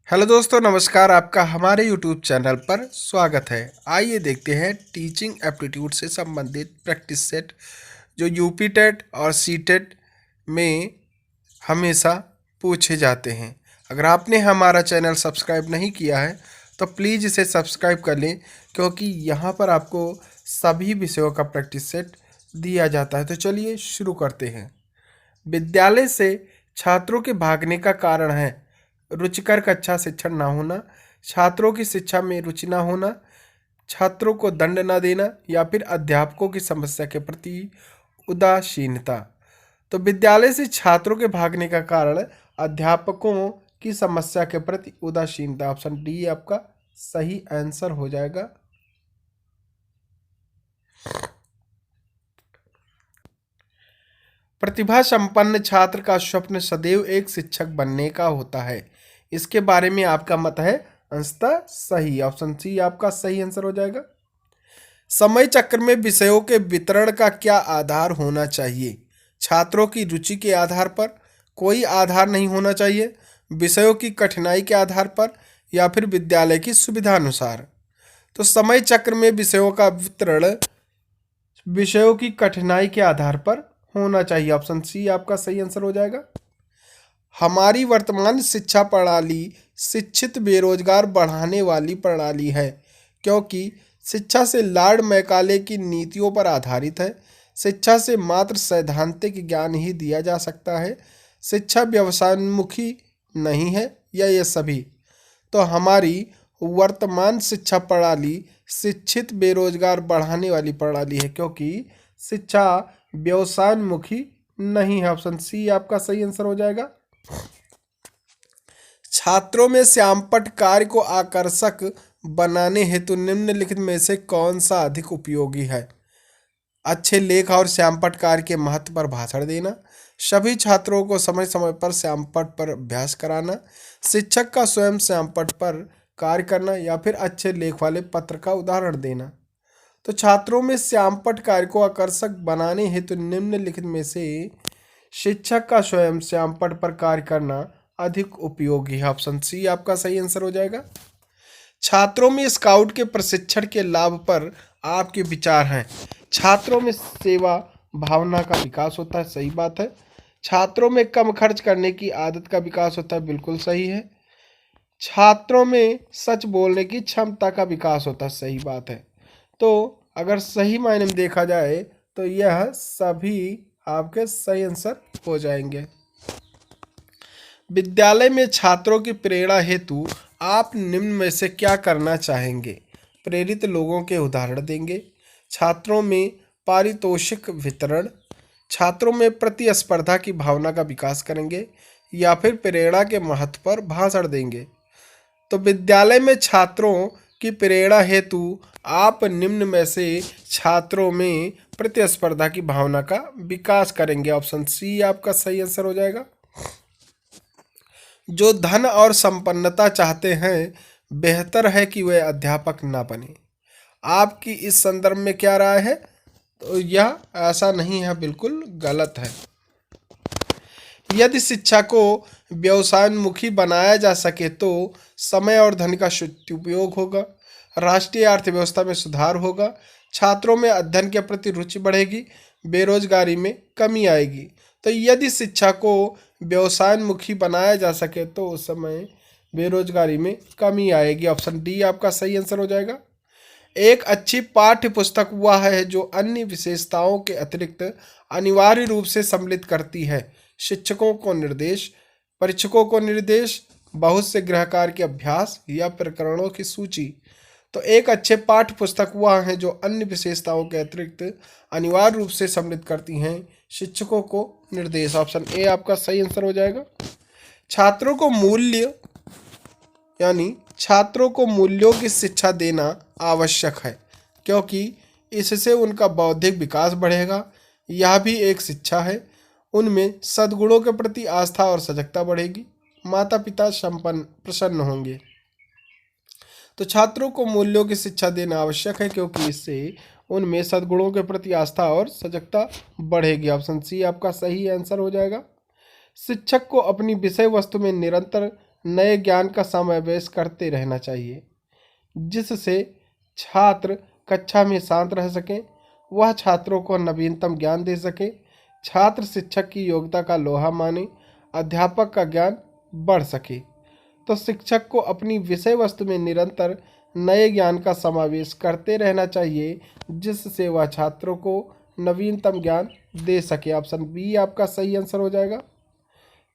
Hello दोस्तों, नमस्कार। आपका हमारे यूट्यूब चैनल पर स्वागत है। आइए देखते हैं टीचिंग एप्टीट्यूड से संबंधित प्रैक्टिस सेट जो यूपी टेट और सी टेट में हमेशा पूछे जाते हैं। अगर आपने हमारा चैनल सब्सक्राइब नहीं किया है तो प्लीज़ इसे सब्सक्राइब कर लें, क्योंकि यहाँ पर आपको सभी विषयों का प्रैक्टिस सेट दिया जाता है। तो चलिए शुरू करते हैं। विद्यालय से छात्रों के भागने का कारण है रुचिकर कक्षा शिक्षण ना होना, छात्रों की शिक्षा में रुचि ना होना, छात्रों को दंड ना देना, या फिर अध्यापकों की समस्या के प्रति उदासीनता। तो विद्यालय से छात्रों के भागने का कारण अध्यापकों की समस्या के प्रति उदासीनता। ऑप्शन डी आपका सही आंसर हो जाएगा। प्रतिभा संपन्न छात्र का स्वप्न सदैव एक शिक्षक बनने का होता है। इसके बारे में आपका मत है अंशतः सही। ऑप्शन सी आपका सही आंसर हो जाएगा। समय चक्र में विषयों के वितरण का क्या आधार होना चाहिए? छात्रों की रुचि के आधार पर, कोई आधार नहीं होना चाहिए, विषयों की कठिनाई के आधार पर, या फिर विद्यालय की सुविधा अनुसार। तो समय चक्र में विषयों का वितरण विषयों की कठिनाई के आधार पर होना चाहिए। ऑप्शन सी आपका सही आंसर हो जाएगा। हमारी वर्तमान शिक्षा प्रणाली शिक्षित बेरोजगार बढ़ाने वाली प्रणाली है, क्योंकि शिक्षा से लॉर्ड मैकाले की नीतियों पर आधारित है। शिक्षा से मात्र सैद्धांतिक ज्ञान ही दिया जा सकता है, शिक्षा व्यवसायोन्मुखी नहीं है, या ये सभी। तो हमारी वर्तमान शिक्षा प्रणाली शिक्षित बेरोजगार बढ़ाने वाली प्रणाली है, क्योंकि शिक्षा व्यवसायोन्मुखी नहीं है। ऑप्शन सी आपका सही आंसर हो जाएगा। छात्रों में श्यामपट्ट कार्य को आकर्षक बनाने हेतु निम्नलिखित में से कौन सा अधिक उपयोगी है? अच्छे लेख और श्यामपट्ट कार्य के महत्व पर भाषण देना, सभी छात्रों को समय समय पर श्यामपट्ट पर अभ्यास कराना, शिक्षक का स्वयं श्यामपट्ट पर कार्य करना, या फिर अच्छे लेख वाले पत्र का उदाहरण देना। तो छात्रों में श्यामपट्ट कार्य को आकर्षक बनाने हेतु निम्नलिखित में से शिक्षक का स्वयं श्यामपट्ट पर कार्य करना अधिक उपयोगी है। ऑप्शन सी आपका सही आंसर हो जाएगा। छात्रों में स्काउट के प्रशिक्षण के लाभ पर आपके विचार हैं। छात्रों में सेवा भावना का विकास होता है, सही बात है। छात्रों में कम खर्च करने की आदत का विकास होता है, बिल्कुल सही है। छात्रों में सच बोलने की क्षमता का विकास होता है, सही बात है। तो अगर सही मायने में देखा जाए तो यह सभी आपके सही आंसर हो जाएंगे। विद्यालय में छात्रों की प्रेरणा हेतु आप निम्न में से क्या करना चाहेंगे? प्रेरित लोगों के उदाहरण देंगे, छात्रों में पारितोषिक वितरण, छात्रों में प्रतिस्पर्धा की भावना का विकास करेंगे, या फिर प्रेरणा के महत्व पर भाषण देंगे। तो विद्यालय में छात्रों की प्रेरणा हेतु आप निम्न में से छात्रों में प्रतिस्पर्धा की भावना का विकास करेंगे। ऑप्शन सी आपका सही आंसर हो जाएगा। जो धन और संपन्नता चाहते हैं, बेहतर है कि वे अध्यापक ना बने। आपकी इस संदर्भ में क्या राय है? तो यह ऐसा नहीं है, बिल्कुल गलत है। यदि शिक्षा को व्यवसायोन्मुखी बनाया जा सके तो समय और धन का सदुपयोग होगा, राष्ट्रीय अर्थव्यवस्था में सुधार होगा, छात्रों में अध्ययन के प्रति रुचि बढ़ेगी, बेरोजगारी में कमी आएगी। तो यदि शिक्षा को व्यवसायोन्मुखी बनाया जा सके तो उस समय बेरोजगारी में कमी आएगी। ऑप्शन डी आपका सही आंसर हो जाएगा। एक अच्छी पाठ्य पुस्तक वह है जो अन्य विशेषताओं के अतिरिक्त अनिवार्य रूप से सम्मिलित करती है शिक्षकों को निर्देश, परीक्षकों को निर्देश, बहुत से गृह कार्य के अभ्यास, या प्रकरणों की सूची। तो एक अच्छे पाठ्य पुस्तक वह है जो अन्य विशेषताओं के अतिरिक्त अनिवार्य रूप से सम्मिलित करती हैं शिक्षकों को निर्देश। ऑप्शन ए आपका सही आंसर हो जाएगा। छात्रों को मूल्य यानी छात्रों को मूल्यों की शिक्षा देना आवश्यक है, क्योंकि इससे उनका बौद्धिक विकास बढ़ेगा। यह भी एक शिक्षा है। उनमें सद्गुणों के प्रति आस्था और सजगता बढ़ेगी, माता पिता प्रसन्न होंगे। तो छात्रों को मूल्यों की शिक्षा देना आवश्यक है, क्योंकि इससे उनमें सद्गुणों के प्रति आस्था और सजगता बढ़ेगी। ऑप्शन सी आपका सही आंसर हो जाएगा। शिक्षक को अपनी विषय वस्तु में निरंतर नए ज्ञान का समावेश करते रहना चाहिए, जिससे छात्र कक्षा में शांत रह सकें, वह छात्रों को नवीनतम ज्ञान दे सके। छात्र शिक्षक की योग्यता का लोहा माने, अध्यापक का ज्ञान बढ़ सके। तो शिक्षक को अपनी विषय वस्तु में निरंतर नए ज्ञान का समावेश करते रहना चाहिए, जिससे वह छात्रों को नवीनतम ज्ञान दे सके। ऑप्शन बी आपका सही आंसर हो जाएगा।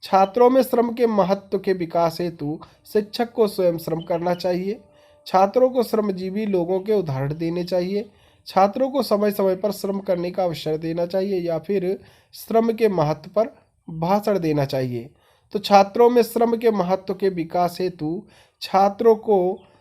छात्रों में श्रम के महत्व के विकास हेतु शिक्षक को स्वयं श्रम करना चाहिए। छात्रों को श्रमजीवी लोगों के उदाहरण देने चाहिए। छात्रों को समय समय पर श्रम करने का अवसर देना चाहिए या फिर श्रम के महत्व पर भाषण देना चाहिए। तो छात्रों में श्रम के महत्व के विकास हेतु छात्रों को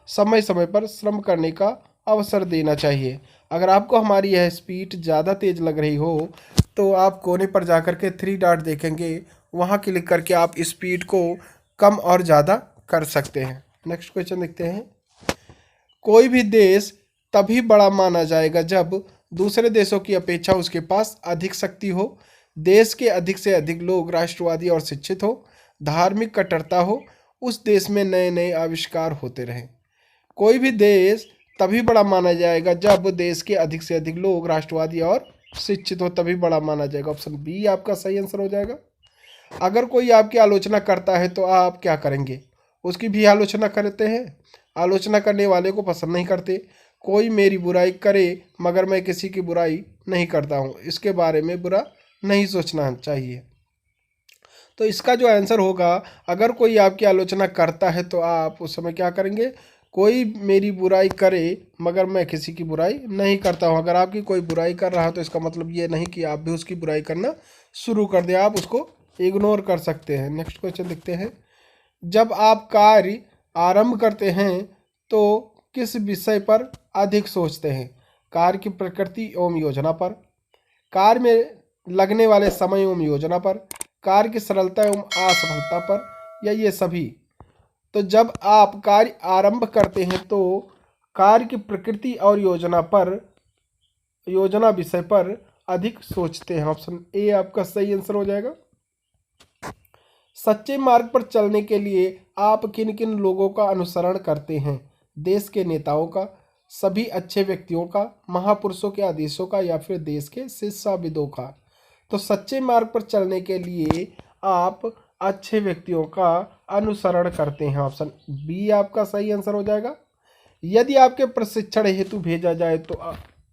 समय समय पर श्रम करने का अवसर देना चाहिए। अगर आपको हमारी यह स्पीड ज़्यादा तेज़ लग रही हो तो आप कोने पर जाकर के 3 डॉट देखेंगे, वहाँ क्लिक करके आप स्पीड को कम और ज़्यादा कर सकते हैं। नेक्स्ट क्वेश्चन देखते हैं। कोई भी देश तभी बड़ा माना जाएगा जब दूसरे देशों की अपेक्षा उसके पास अधिक शक्ति हो, देश के अधिक से अधिक लोग राष्ट्रवादी और शिक्षित हो, धार्मिक कट्टरता हो, उस देश में नए नए आविष्कार होते रहें। कोई भी देश तभी बड़ा माना जाएगा जब देश के अधिक से अधिक लोग राष्ट्रवादी और शिक्षित हो, तभी बड़ा माना जाएगा। ऑप्शन बी आपका सही आंसर हो जाएगा। अगर कोई आपकी आलोचना करता है तो आप क्या करेंगे? उसकी भी आलोचना करते हैं? आलोचना करने वाले को पसंद नहीं करते। कोई मेरी बुराई करे मगर मैं किसी की बुराई नहीं करता हूँ, इसके बारे में बुरा नहीं सोचना चाहिए। तो इसका जो आंसर होगा, अगर कोई आपकी आलोचना करता है तो आप उस समय क्या करेंगे? कोई मेरी बुराई करे मगर मैं किसी की बुराई नहीं करता हूँ। अगर आपकी कोई बुराई कर रहा है तो इसका मतलब ये नहीं कि आप भी उसकी बुराई करना शुरू कर दें, आप उसको इग्नोर कर सकते हैं। नेक्स्ट क्वेश्चन देखते हैं। जब आप कार्य आरंभ करते हैं तो किस विषय पर अधिक सोचते हैं? कार्य की प्रकृति एवं योजना पर, कार्य में लगने वाले समय एवं योजना पर, कार्य की सरलता एवं असफलता पर, या ये सभी? तो जब आप कार्य आरंभ करते हैं तो कार्य की प्रकृति और योजना विषय पर अधिक सोचते हैं। ऑप्शन ए आपका सही आंसर हो जाएगा। सच्चे मार्ग पर चलने के लिए आप किन किन लोगों का अनुसरण करते हैं? देश के नेताओं का, सभी अच्छे व्यक्तियों का, महापुरुषों के आदेशों का, या फिर देश के शिक्षाविदों का? तो सच्चे मार्ग पर चलने के लिए आप अच्छे व्यक्तियों का अनुसरण करते हैं। ऑप्शन बी आपका सही आंसर हो जाएगा। यदि आपके प्रशिक्षण हेतु भेजा जाए तो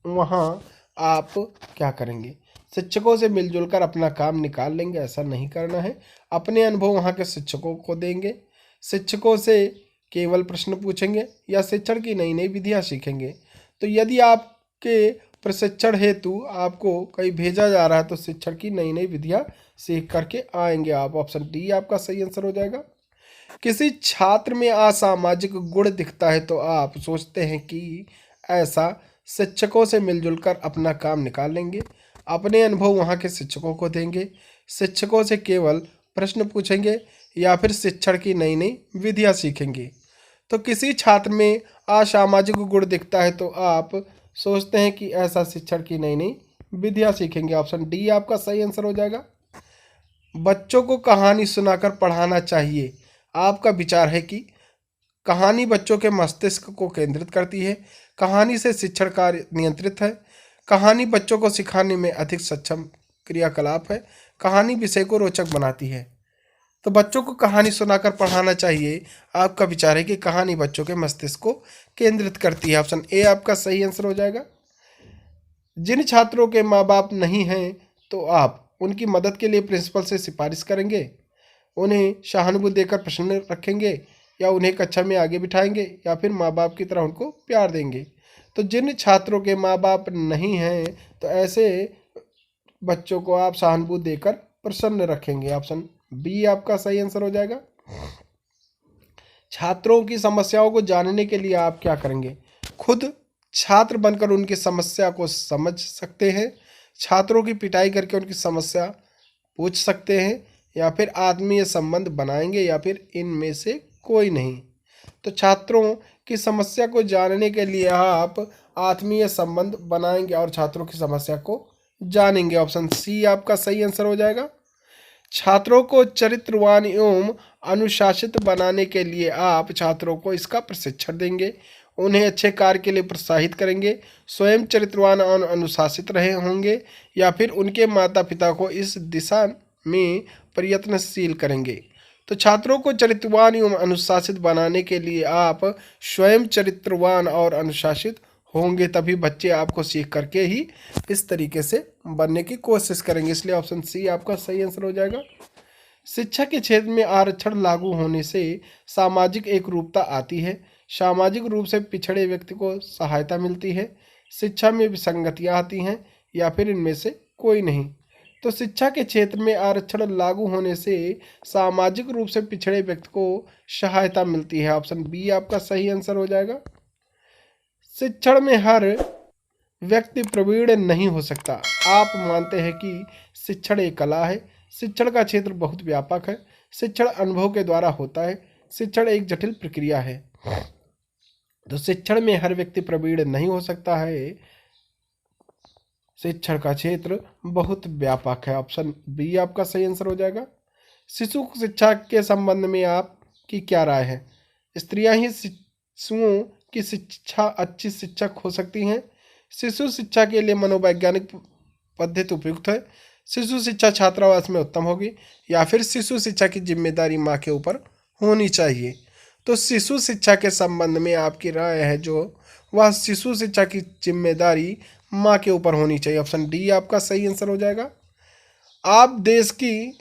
वहाँ आप क्या करेंगे? शिक्षकों से मिलजुल कर अपना काम निकाल लेंगे? ऐसा नहीं करना है। अपने अनुभव वहाँ के शिक्षकों को देंगे। शिक्षकों से केवल प्रश्न पूछेंगे या शिक्षण की नई नई विधियाँ सीखेंगे? तो यदि आपके प्रशिक्षण हेतु आपको कहीं भेजा जा रहा है तो शिक्षण की नई नई विधियाँ सीख करके आएंगे आप। ऑप्शन डी आपका सही आंसर हो जाएगा। किसी छात्र में असामाजिक गुण दिखता है तो आप सोचते हैं कि ऐसा शिक्षकों से मिलजुल कर अपना काम निकाल लेंगे, अपने अनुभव वहाँ के शिक्षकों को देंगे, शिक्षकों से केवल प्रश्न पूछेंगे, या फिर शिक्षण की नई नई विधियाँ सीखेंगे? तो किसी छात्र में असामाजिक गुण दिखता है तो आप सोचते हैं कि ऐसा शिक्षण की नई नई विधियाँ सीखेंगे। ऑप्शन डी आपका सही आंसर हो जाएगा। बच्चों को कहानी सुनाकर पढ़ाना चाहिए। आपका विचार है कि कहानी बच्चों के मस्तिष्क को केंद्रित करती है, कहानी से शिक्षण कार्य नियंत्रित है, कहानी बच्चों को सिखाने में अधिक सक्षम क्रियाकलाप है, कहानी विषय को रोचक बनाती है। तो बच्चों को कहानी सुनाकर पढ़ाना चाहिए। आपका विचार है कि कहानी बच्चों के मस्तिष्क को केंद्रित करती है। ऑप्शन ए आपका सही आंसर हो जाएगा। जिन छात्रों के माँ बाप नहीं हैं तो आप उनकी मदद के लिए प्रिंसिपल से सिफारिश करेंगे, उन्हें सहानुभूति देकर प्रश्न रखेंगे, या उन्हें कक्षा में आगे बिठाएंगे, या फिर माँ बाप की तरह उनको प्यार देंगे? तो जिन छात्रों के माँ बाप नहीं हैं तो ऐसे बच्चों को आप सहानुभूति देकर प्रसन्न रखेंगे। ऑप्शन बी आपका सही आंसर हो जाएगा। छात्रों की समस्याओं को जानने के लिए आप क्या करेंगे? खुद छात्र बनकर उनकी समस्या को समझ सकते हैं, छात्रों की पिटाई करके उनकी समस्या पूछ सकते हैं, या फिर आत्मीय संबंध बनाएंगे, या फिर इनमें से कोई नहीं? तो छात्रों की समस्या को जानने के लिए आप आत्मीय संबंध बनाएंगे और छात्रों की समस्या को जानेंगे। ऑप्शन सी आपका सही आंसर हो जाएगा। छात्रों को चरित्रवान एवं अनुशासित बनाने के लिए आप छात्रों को इसका प्रशिक्षण देंगे, उन्हें अच्छे कार्य के लिए प्रोत्साहित करेंगे, स्वयं चरित्रवान और अनुशासित रहे होंगे, या फिर उनके माता पिता को इस दिशा में प्रयत्नशील करेंगे। तो छात्रों को चरित्रवान एवं अनुशासित बनाने के लिए आप स्वयं चरित्रवान और अनुशासित होंगे, तभी बच्चे आपको सीख करके ही इस तरीके से बनने की कोशिश करेंगे। इसलिए ऑप्शन सी आपका सही आंसर हो जाएगा। शिक्षा के क्षेत्र में आरक्षण लागू होने से सामाजिक एकरूपता आती है, सामाजिक रूप से पिछड़े व्यक्ति को सहायता मिलती है, शिक्षा में विसंगतियां आती हैं, या फिर इनमें से कोई नहीं। तो शिक्षा के क्षेत्र में आरक्षण लागू होने से सामाजिक रूप से पिछड़े व्यक्ति को सहायता मिलती है। ऑप्शन बी आपका सही आंसर हो जाएगा। शिक्षण में हर व्यक्ति प्रवीण नहीं हो सकता। आप मानते हैं कि शिक्षण एक कला है, शिक्षण का क्षेत्र बहुत व्यापक है, शिक्षण अनुभव के द्वारा होता है, शिक्षण एक जटिल प्रक्रिया है। तो शिक्षण में हर व्यक्ति प्रवीण नहीं हो सकता है, शिक्षण का क्षेत्र बहुत व्यापक है। ऑप्शन बी आपका सही आंसर हो जाएगा। शिशु शिक्षा के संबंध में आपकी क्या राय है? स्त्रियां ही शिशुओं की शिक्षा अच्छी शिक्षक हो सकती हैं? शिशु शिक्षा के लिए मनोवैज्ञानिक पद्धति उपयुक्त है? शिशु शिक्षा छात्रावास में उत्तम होगी, या फिर शिशु शिक्षा की जिम्मेदारी माँ के ऊपर होनी चाहिए? तो शिशु शिक्षा के संबंध में आपकी राय है जो वह शिशु शिक्षा की जिम्मेदारी माँ के ऊपर होनी चाहिए। ऑप्शन डी आपका सही आंसर हो जाएगा। आप देश की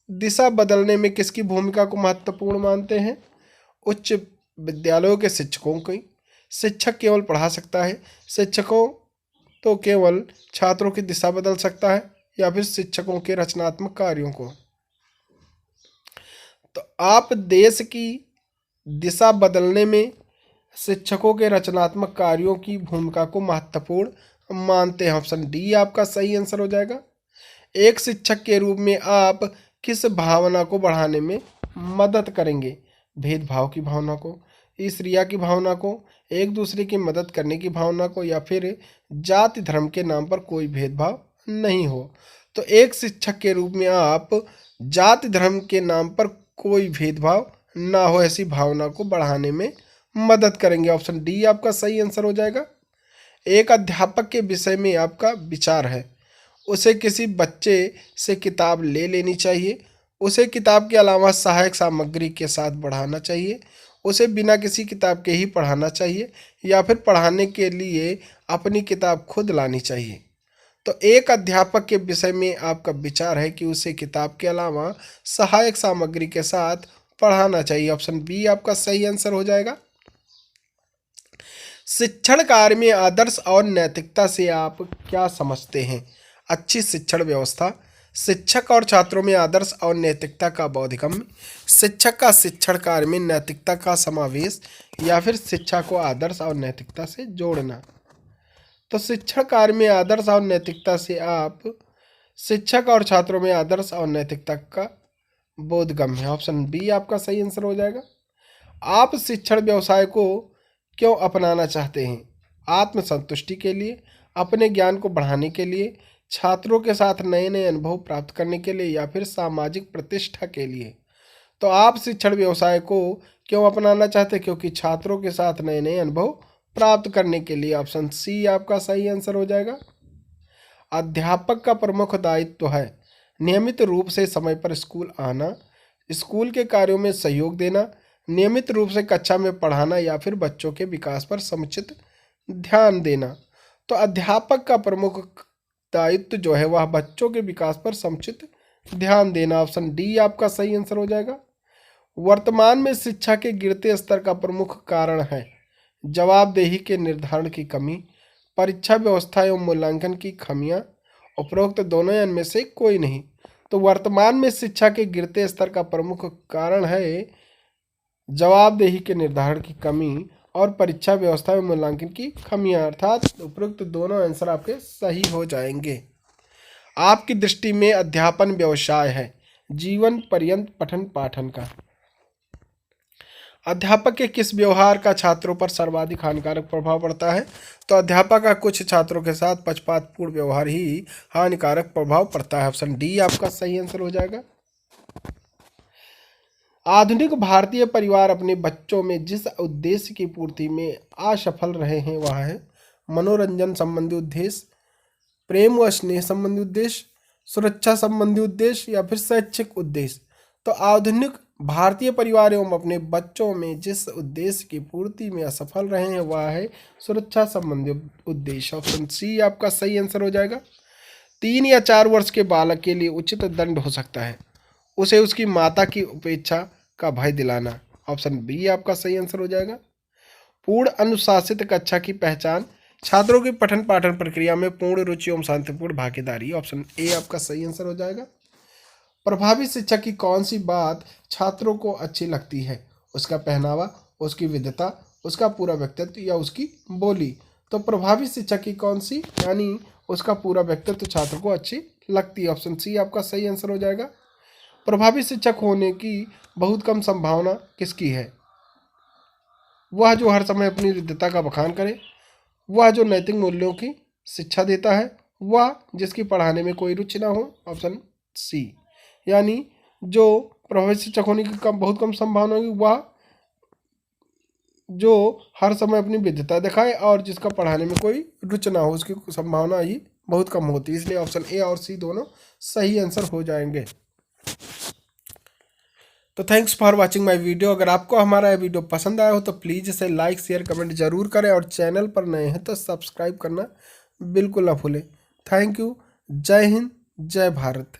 दिशा बदलने में किसकी भूमिका को महत्वपूर्ण मानते हैं? उच्च विद्यालयों के शिक्षकों की। शिक्षक केवल पढ़ा सकता है, शिक्षकों तो केवल छात्रों की दिशा बदल सकता है, या फिर शिक्षकों के रचनात्मक कार्यों को? तो आप देश की दिशा बदलने में शिक्षकों के रचनात्मक कार्यों की भूमिका को महत्वपूर्ण मानते हैं। ऑप्शन डी आपका सही आंसर हो जाएगा। एक शिक्षक के रूप में आप किस भावना को बढ़ाने में मदद करेंगे? भेदभाव की भावना को, ईर्ष्या की भावना को, एक दूसरे की मदद करने की भावना को, या फिर जाति धर्म के नाम पर कोई भेदभाव नहीं हो? तो एक शिक्षक के रूप में आप जाति धर्म के नाम पर कोई भेदभाव ना हो ऐसी भावना को बढ़ाने में मदद करेंगे। ऑप्शन डी आपका सही आंसर हो जाएगा। एक अध्यापक के विषय में आपका विचार है, उसे किसी बच्चे से किताब ले लेनी चाहिए, उसे किताब के अलावा सहायक सामग्री के साथ पढ़ाना चाहिए, उसे बिना किसी किताब के ही पढ़ाना चाहिए, या फिर पढ़ाने के लिए अपनी किताब खुद लानी चाहिए? तो एक अध्यापक के विषय में आपका विचार है कि उसे किताब के अलावा सहायक सामग्री के साथ पढ़ाना चाहिए। ऑप्शन बी आपका सही आंसर हो जाएगा। शिक्षण कार्य में आदर्श और नैतिकता से आप क्या समझते हैं? अच्छी शिक्षण व्यवस्था, शिक्षक और छात्रों में आदर्श और नैतिकता का बोधगम्य, शिक्षक का शिक्षण कार्य में नैतिकता का समावेश, या फिर शिक्षा को आदर्श और नैतिकता से जोड़ना? तो शिक्षण कार्य में आदर्श और नैतिकता से आप शिक्षक और छात्रों में आदर्श और नैतिकता का बोधगम्य है। ऑप्शन बी आपका सही आंसर हो जाएगा। आप शिक्षण व्यवसाय को क्यों अपनाना चाहते हैं? आत्मसंतुष्टि के लिए, अपने ज्ञान को बढ़ाने के लिए, छात्रों के साथ नए नए अनुभव प्राप्त करने के लिए, या फिर सामाजिक प्रतिष्ठा के लिए? तो आप शिक्षण व्यवसाय को क्यों अपनाना चाहते हैं? क्योंकि छात्रों के साथ नए नए अनुभव प्राप्त करने के लिए। ऑप्शन सी आपका सही आंसर हो जाएगा। अध्यापक का प्रमुख दायित्व है नियमित रूप से समय पर स्कूल आना, स्कूल के कार्यों में सहयोग देना, नियमित रूप से कक्षा में पढ़ाना, या फिर बच्चों के विकास पर समुचित ध्यान देना? तो अध्यापक का प्रमुख दायित्व जो है वह बच्चों के विकास पर समुचित ध्यान देना। ऑप्शन डी आपका सही आंसर हो जाएगा। वर्तमान में शिक्षा के गिरते स्तर का प्रमुख कारण है जवाबदेही के निर्धारण की कमी, परीक्षा व्यवस्था एवं मूल्यांकन की खामियां, उपरोक्त दोनों या इनमें से कोई नहीं? तो वर्तमान में शिक्षा के गिरते स्तर का प्रमुख कारण है जवाबदेही के निर्धारण की कमी और परीक्षा व्यवस्था में मूल्यांकन की खामियां, अर्थात उपरोक्त दोनों आंसर आपके सही हो जाएंगे। आपकी दृष्टि में अध्यापन व्यवसाय है जीवन पर्यंत पठन पाठन का। अध्यापक के किस व्यवहार का छात्रों पर सर्वाधिक हानिकारक प्रभाव पड़ता है? तो अध्यापक का कुछ छात्रों के साथ पक्षपातपूर्ण व्यवहार ही हानिकारक प्रभाव पड़ता है। ऑप्शन डी आपका सही आंसर हो जाएगा। आधुनिक भारतीय परिवार अपने बच्चों में जिस उद्देश्य की पूर्ति में असफल रहे हैं वह है मनोरंजन संबंधी उद्देश्य, प्रेम व स्नेह संबंधी उद्देश्य, सुरक्षा संबंधी उद्देश्य या फिर शैक्षिक उद्देश्य। तो आधुनिक भारतीय परिवार एवं अपने बच्चों में जिस उद्देश्य की पूर्ति में असफल रहे हैं वह है सुरक्षा संबंधी उद्देश्य। ऑप्शन सी आपका सही आंसर हो जाएगा। 3 या 4 वर्ष के बालक के लिए उचित दंड हो सकता है उसे उसकी माता की उपेक्षा का भय दिलाना। ऑप्शन बी आपका सही आंसर हो जाएगा। पूर्ण अनुशासित कक्षा की पहचान छात्रों की पठन पाठन प्रक्रिया में पूर्ण रुचि एवं शांतिपूर्ण भागीदारी। ऑप्शन ए आपका सही आंसर हो जाएगा। प्रभावी शिक्षक की कौन सी बात छात्रों को अच्छी लगती है? उसका पहनावा, उसकी विद्वता, उसका पूरा व्यक्तित्व या उसकी बोली। तो प्रभावी शिक्षक की कौन सी यानी उसका पूरा व्यक्तित्व छात्र को अच्छी लगती है। ऑप्शन सी आपका सही आंसर हो जाएगा। प्रभावी शिक्षक होने की बहुत कम संभावना किसकी है? वह जो हर समय अपनी विद्वता का बखान करे, वह जो नैतिक मूल्यों की शिक्षा देता है, वह जिसकी पढ़ाने में कोई रुचि ना हो। ऑप्शन सी यानी जो प्रभावी शिक्षक होने की बहुत कम संभावना होगी वह जो हर समय अपनी विद्वता दिखाए और जिसका पढ़ाने में कोई रुचि ना हो, उसकी संभावना ही बहुत कम होती है। इसलिए ऑप्शन ए और सी दोनों सही आंसर हो जाएंगे। तो thanks for watching my video. अगर आपको हमारा यह वीडियो पसंद आया हो तो प्लीज़ इसे लाइक शेयर कमेंट जरूर करें और चैनल पर नए हैं तो सब्सक्राइब करना बिल्कुल ना भूलें। Thank you. जय हिंद, जय भारत।